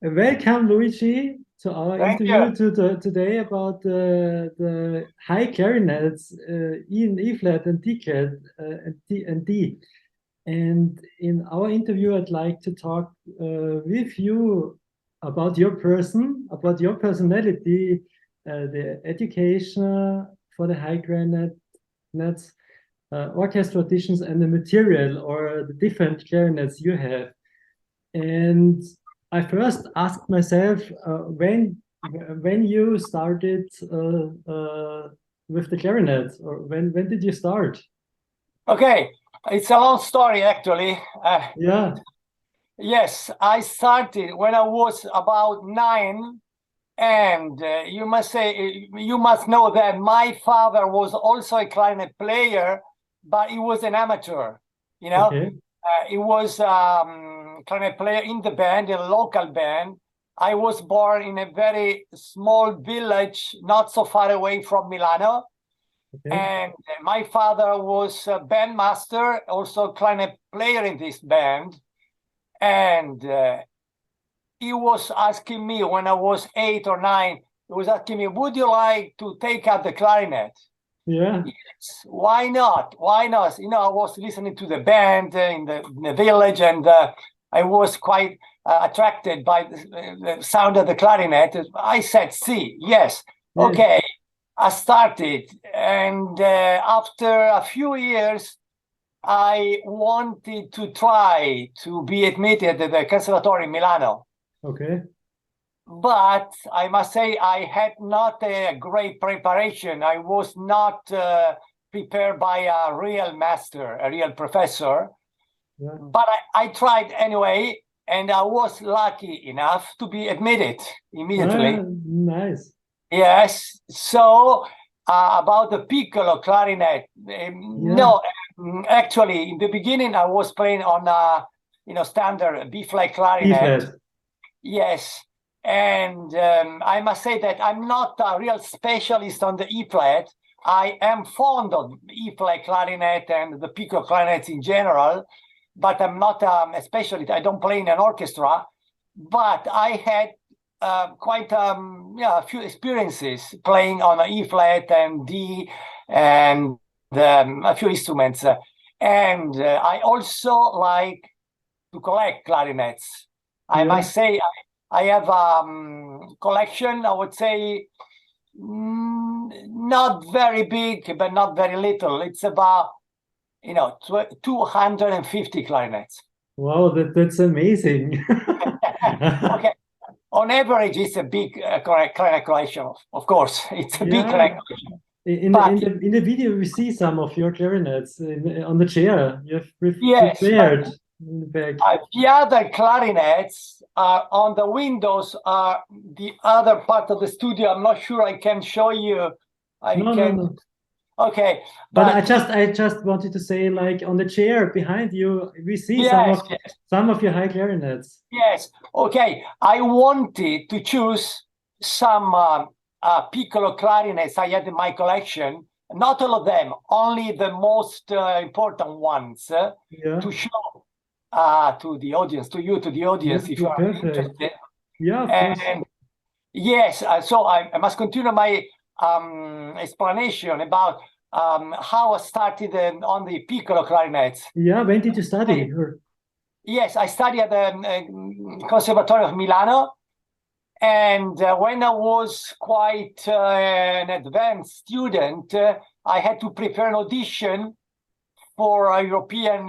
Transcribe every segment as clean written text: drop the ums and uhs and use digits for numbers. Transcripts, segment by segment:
Welcome, Luigi, to our Thank you. interview today about the high clarinets, E and E flat and D flat and D and D. And in our interview, I'd like to talk with you about your person, about your personality, the education for the high clarinets, orchestra auditions, and the material or the different clarinets you have. And I first asked myself when you started with the clarinet, or when did you start? Okay, it's a long story actually. Yeah. Yes, I started when I was about 9, and you must know that my father was also a clarinet player, but he was an amateur. You know, Okay. he was clarinet player in the band, in a local band. I was born in a very small village, not so far away from Milano. Okay. And my father was a bandmaster, also a clarinet player in this band. And he was asking me when I was 8 or 9, he was asking me, would you like to take up the clarinet? Yeah. Yes, why not? Why not? You know, I was listening to the band in the village, and I was quite attracted by the sound of the clarinet. I said, see, yes, Yeah. okay. I started, and after a few years, I wanted to try to be admitted at the Conservatory of Milano. Okay. But I must say I had not a great preparation. I was not prepared by a real master, a real professor. Yeah. But I tried anyway, and I was lucky enough to be admitted immediately. Nice. Yes. So about the piccolo clarinet, Yeah. no, actually, in the beginning I was playing on a standard B flat E clarinet. flat. Yes, and I must say that I'm not a real specialist on the E flat. I am fond of E flat clarinet and the piccolo clarinets in general, but I'm not a specialist. I don't play in an orchestra, but I had quite a few experiences playing on an E flat and D and a few instruments. And I also like to collect clarinets. I Yeah. must say I have a collection, I would say, not very big, but not very little. It's about 250 clarinets. Wow, that's amazing. Okay, on average, it's a big clarinet collection. Of course, it's a big Yeah. clarinet collection. In But the video, we see some of your clarinets on the chair you have yes, but prepared in the back. the other clarinets are on the windows, are the other part of the studio. I'm not sure I can show you. I No, no, can. no. Okay, But but I just wanted to say, like on the chair behind you, we see yes, yes, some of your high clarinets. yes. Okay, I wanted to choose some piccolo clarinets I had in my collection. Not all of them, only the most important ones Yeah, to show to the audience, to the audience, if you are perfect. interested. Yeah, of course. And yes, so I must continue my explanation about how I started on the piccolo clarinets. Yeah, when did you study? Yes, I studied at the Conservatory of Milano, and when I was quite an advanced student, I had to prepare an audition for a European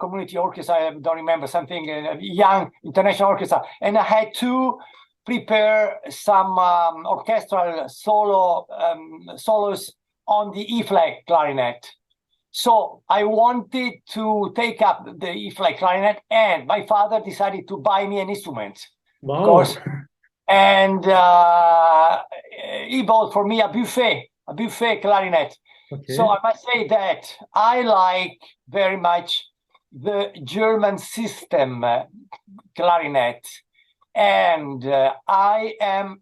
community orchestra. I don't remember, something young international orchestra, and I had to prepare some orchestral solos on the E flat clarinet. So I wanted to take up the E flat clarinet, and my father decided to buy me an instrument, of Wow. course, and he bought for me a buffet clarinet. So Okay. I must say that I like very much the German system clarinet, and I am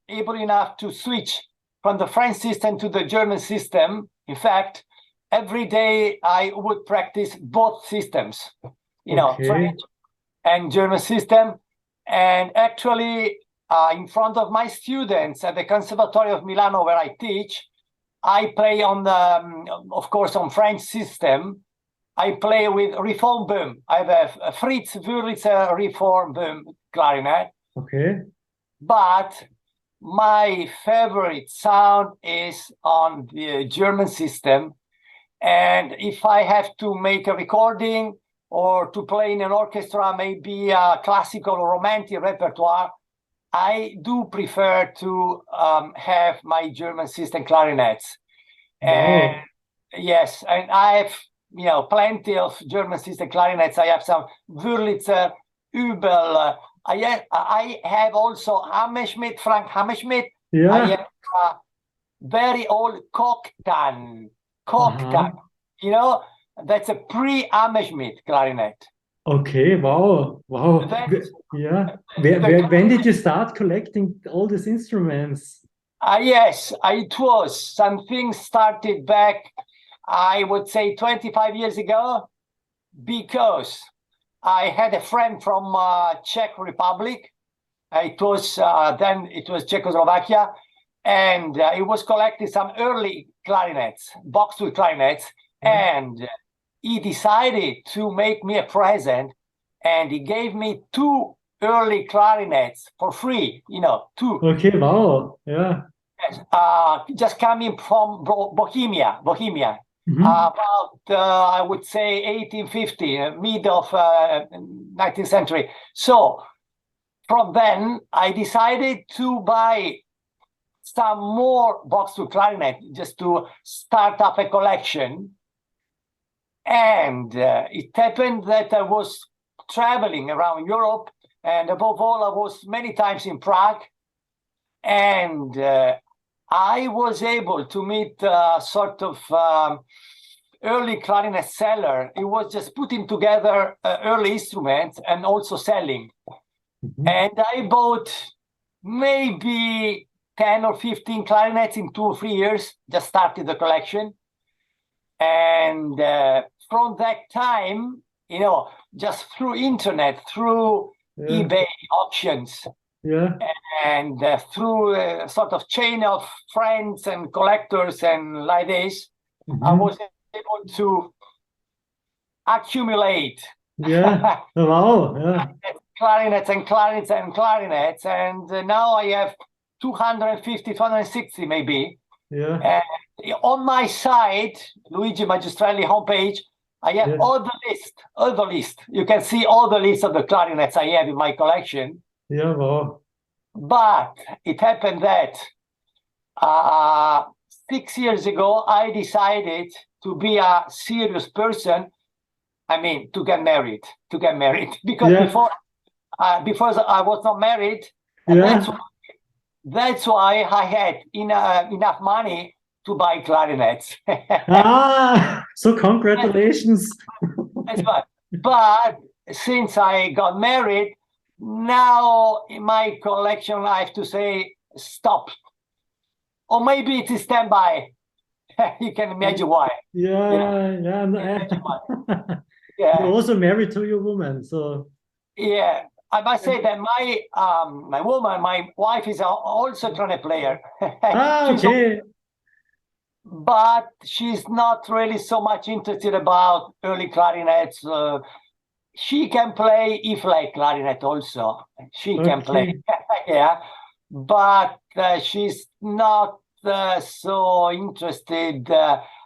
able enough to switch from the French system to the German system. In fact, every day I would practice both systems, Okay. French and German system. And actually, in front of my students at the Conservatory of Milano, where I teach, I play on the, of course, on French system. I play with reform boom. I have a Fritz Wurlitzer reform boom clarinet. Okay. But my favorite sound is on the German system. And if I have to make a recording or to play in an orchestra, maybe a classical or romantic repertoire, I do prefer to have my German system clarinets. And yes, and I have, you know, plenty of German system clarinets. I have some Wurlitzer, Übel. I have also Hammerschmidt, Frank Hammerschmidt. Yeah. I have very old Kochtan. You know, that's a pre-Hammerschmidt clarinet. Okay, wow. Yeah. When did you start collecting all these instruments? Yes, it was. Some things started back, I would say 25 years ago, because I had a friend from Czech Republic. It was then it was Czechoslovakia, and he was collecting some early clarinets, boxwood clarinets, and he decided to make me a present, and he gave me 2 early clarinets for free, you know, 2. Okay, wow, yeah. Yes, just coming from Bohemia. Mm-hmm. About, I would say, 1850, mid of 19th century. So from then, I decided to buy some more boxwood clarinet just to start up a collection. And it happened that I was traveling around Europe, and above all, I was many times in Prague, and I was able to meet a sort of early clarinet seller. He was just putting together early instruments and also selling. Mm-hmm. And I bought maybe 10 or 15 clarinets in 2 or 3 years, just started the collection. And from that time, you know, just through internet, through eBay auctions, and through a sort of chain of friends and collectors and like this, I was able to accumulate clarinets and clarinets and clarinets. And now I have 250, 260 maybe. And on my site, Luigi Magistrelli homepage, I have all the list. You can see all the list of the clarinets I have in my collection. Yeah, wow. But it happened that 6 years ago, I decided to be a serious person. I mean, to get married, because before I was not married. And that's why I had enough money to buy clarinets. So congratulations. That's right. But since I got married, now in my collection, I have to say, stopped. Or maybe it is standby. You can imagine why. You're also married to your woman, so. Yeah, I must say that my wife is also a clarinet player. Okay. But she's not really so much interested about early clarinets. She can play E-flat clarinet also. She can play, but she's not so interested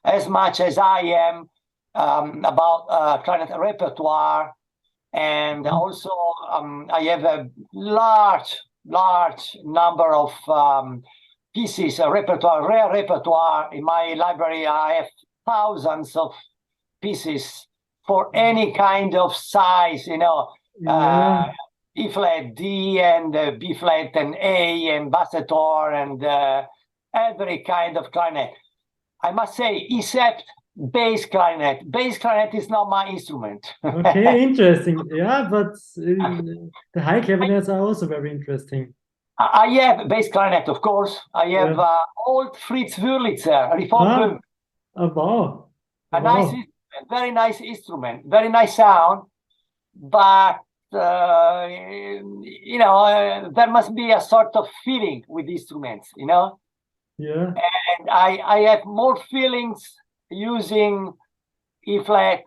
as much as I am about clarinet repertoire. And also, I have a large number of pieces, rare repertoire. In my library, I have thousands of pieces for any kind of size, you know, E-flat, D, and B-flat, and A, and bassettor, and every kind of clarinet. I must say, except bass clarinet. Bass clarinet is not my instrument. Okay, interesting. Yeah, but the high clarinets are also very interesting. I have bass clarinet, of course. I have old Fritz Wurlitzer, reform. Wow. A nice instrument, very nice instrument, very nice sound. But you know, there must be a sort of feeling with instruments, you know. Yeah. And I have more feelings using E flat,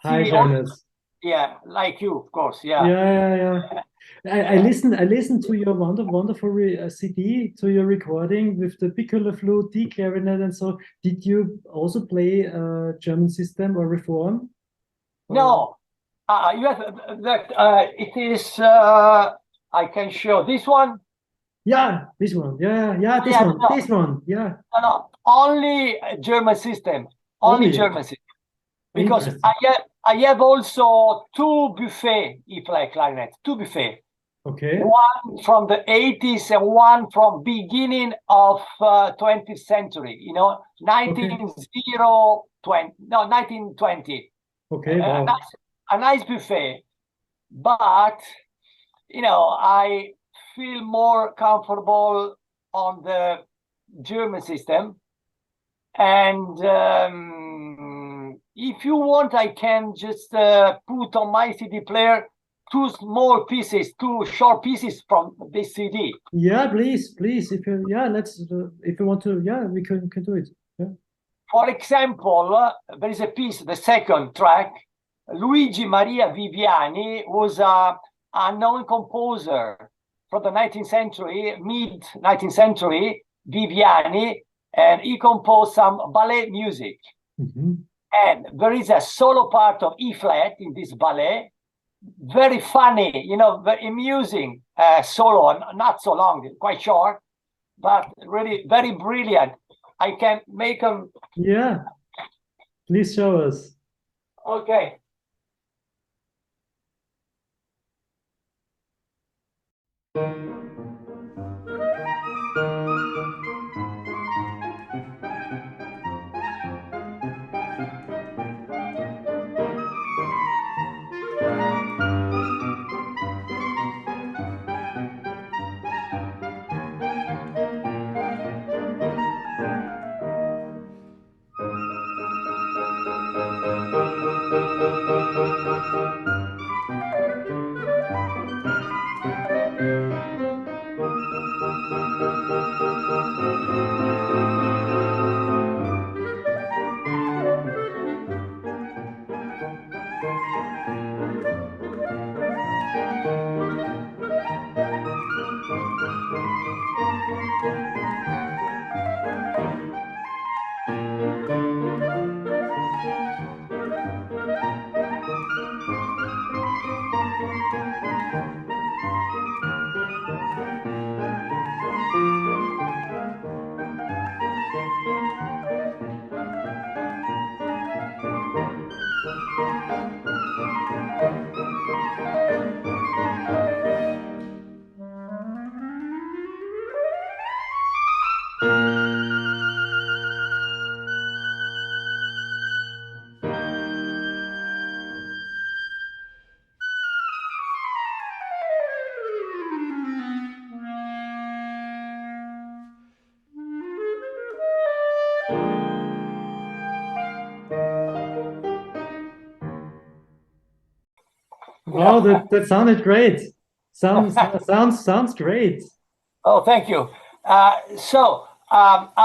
High C, clarinets. yeah, like you, of course, yeah. Yeah. I listened to your wonderful CD, to your recording with the piccolo flute, D clarinet, and so. Did you also play a German system or reform? No, you have that. It is. I can show this one. Yeah, this one. Yeah, this Yeah, one. no, This one. Yeah. no, only German system. Only German system. Because I have also two buffet E flat clarinets, two buffet. Okay. One from the 80s and one from beginning of 20th century. You know, 1920. Okay. Wow. A nice buffet, but you know, I feel more comfortable on the German system. And if you want, I can just put on my CD player two small pieces, two short pieces from this CD. Yeah, please. If you, let's. If you want to, we can do it. Yeah. For example, there is a piece, the second track. Luigi Maria Viviani was a known composer from the 19th century, mid 19th century, Viviani, and he composed some ballet music. Mm-hmm. And there is a solo part of E flat in this ballet, very funny, you know, very amusing solo, not so long, quite short, but really very brilliant. I can make them. Yeah, please show us. Okay. Wow, that sounded great. Sounds great. Oh, thank you. I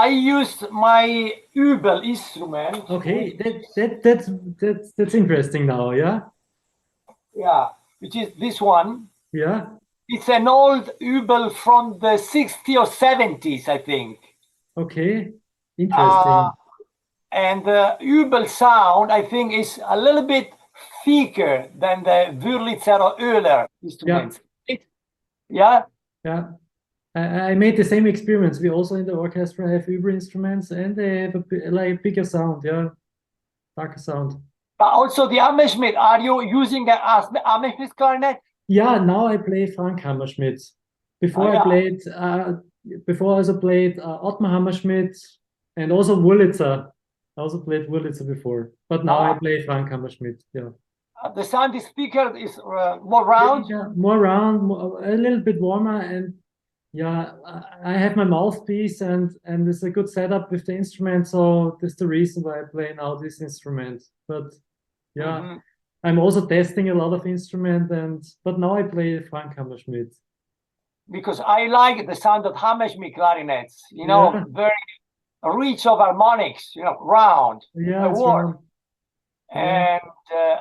used my Übel instrument. Okay, that's interesting now. Yeah. Yeah, which is this one. Yeah. It's an old Übel from the 60s or 70s, I think. Okay, interesting. And the Übel sound, I think, is a little bit thicker than the Wurlitzer or Euler instruments. Yeah. I made the same experience. We also in the orchestra have Uber instruments, and they have a bigger sound. Yeah, darker sound. But also the Hammerschmidt. Are you using a Hammerschmidt clarinet? Yeah, now I play Frank Hammerschmidt. Before I played, before I also played Ottmar Hammerschmidt and also Wurlitzer. I also played Wurlitzer before, but now I play Frank Hammerschmidt. Yeah. The sound the speaker is more round. Yeah, more round, a little bit warmer, and yeah, I have my mouthpiece, and it's a good setup with the instrument, so that's the reason why I play now this instrument. But yeah, I'm also testing a lot of instruments, but now I play Frank Hammerschmidt. Because I like the sound of Hammerschmidt clarinets, Yeah. very rich of harmonics, round, Yeah, it's warm. round. Yeah. And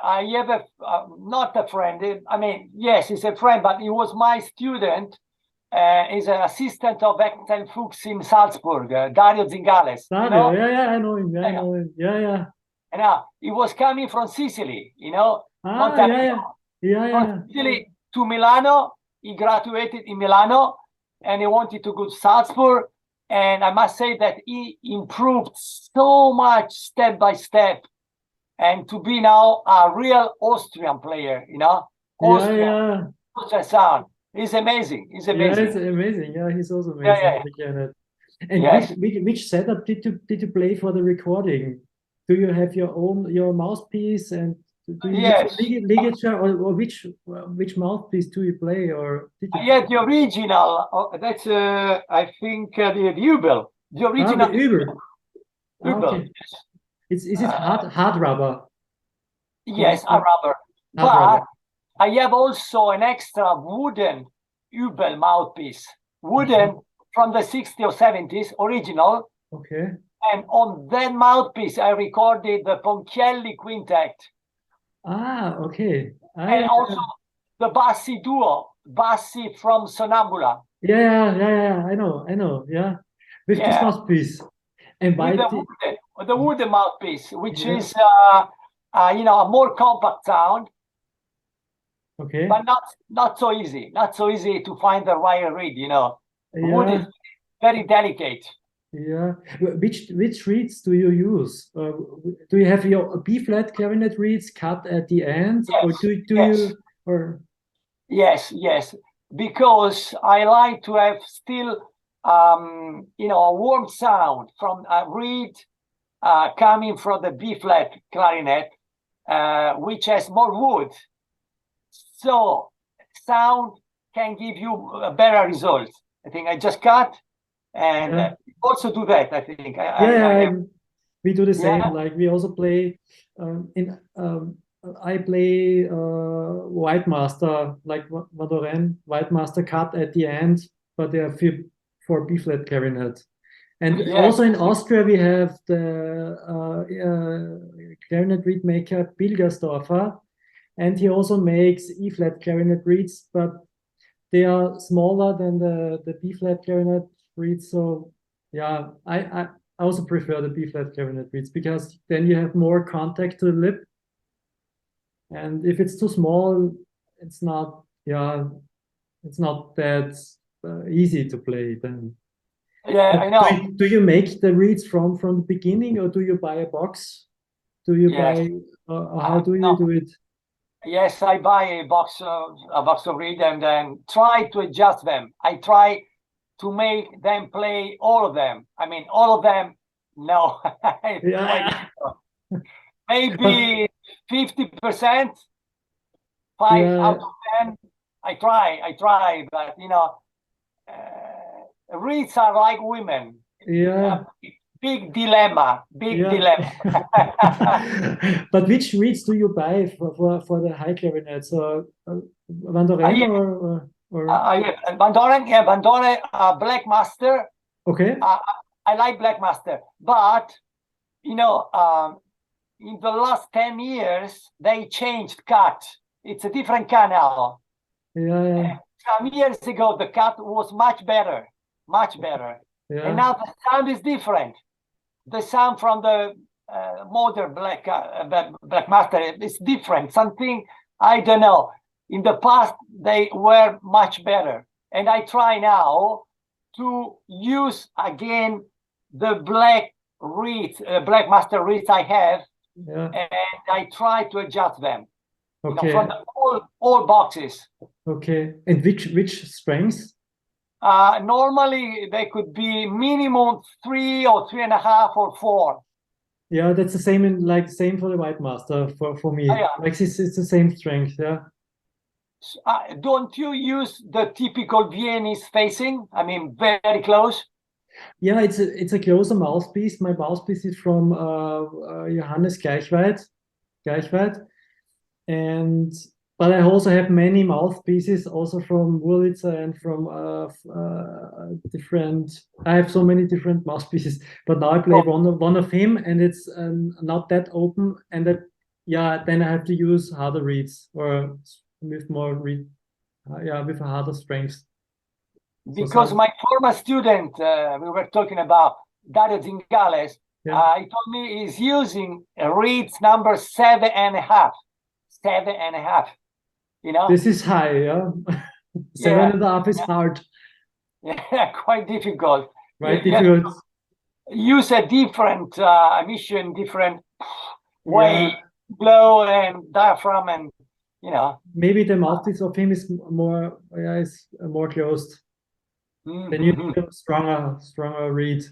I have not a friend, I mean, yes, he's a friend, but he was my student. He's an assistant of Eckel Fuchs in Salzburg, Dario Zingales. Dario, yeah, I know him. I know him. Yeah. And he was coming from Sicily, long Ah, time yeah, ago. yeah. From Sicily to Milano. He graduated in Milano, and he wanted to go to Salzburg. And I must say that he improved so much step by step, and to be now a real Austrian player, Austrian sound. He's amazing. He's amazing. Yeah, it's amazing. Yeah, he's also Yeah. amazing. And which setup did you play for the recording? Do you have your mouthpiece, and do you use a ligature, or which mouthpiece do you play, or did you? Yeah, the original. That's I think the Ubel. The original the Ubel. Ubel. Okay. Is it hard rubber? Yes, a rubber. But I have also an extra wooden Ubel mouthpiece, wooden from the 60s or 70s, original. Okay. And on that mouthpiece, I recorded the Ponchielli Quintet. Ah, okay. And also the Bassi duo, Bassi from Sonambula. Yeah. I know. Yeah, with this mouthpiece. And why the wooden mouthpiece, which is a more compact sound. Okay. But not so easy. Not so easy to find the right reed, Wood is very delicate. Yeah. Which reeds do you use? Do you have your B flat clarinet reeds cut at the end, or do you or? Yes. Because I like to have still a warm sound from a reed coming from the B flat clarinet, which has more wood. So sound can give you a better result. I think I just cut and also do that. I think. We do the same. Like we also play I play White Master, like Madoren White Master cut at the end, but they are for B flat clarinet. And also in Austria we have the clarinet reed maker Bilgersdorfer, and he also makes E flat clarinet reeds, but they are smaller than the B flat clarinet reeds. So yeah, I also prefer the B flat clarinet reeds, because then you have more contact to the lip. And if it's too small, it's not that easy to play then. Yeah, I know. Do you make the reeds from the beginning, or do you buy a box? Do you buy? How do you do it? Yes, I buy a box of reed and then try to adjust them. I try to make them play all of them. I mean, all of them. No, maybe 50%, 5 out of 10. I try, but reeds are like women. Yeah. Big dilemma. But which reeds do you buy for the high clarinet? So Van Doren or Van Doren, Black Master. Okay. I like Black Master, but in the last 10 years they changed cut. It's a different cut now. Yeah. Some years ago the cut was much better. Yeah. And now the sound is different. The sound from the modern Black Master is different. Something, I don't know. In the past, they were much better. And I try now to use again the black reeds, Black Master reeds I have, and I try to adjust them. Okay. From the all boxes. Okay. And which strengths? Normally they could be minimum 3 or 3.5 or 4. Yeah, that's the same for the White Master for me. Like it's the same strength. Yeah. Don't you use the typical Viennese spacing? I mean, very close. Yeah, it's a closer mouthpiece. My mouthpiece is from Johannes Gleichweit, and but I also have many mouthpieces, also from Wurlitzer and from different. I have so many different mouthpieces, but now I play one of him, and it's not that open, and that then I have to use harder reeds or with more reed, with a harder strength. Because my former student, we were talking about Dario Zingales, he told me he's using reeds number 7.5. 7.5. You know, this is high, 7.5 is hard. Yeah, quite difficult. Right, difficult. Use a different emission, different way, blow and diaphragm, and maybe the mouthpiece of him is more closed. Then you need a stronger reed.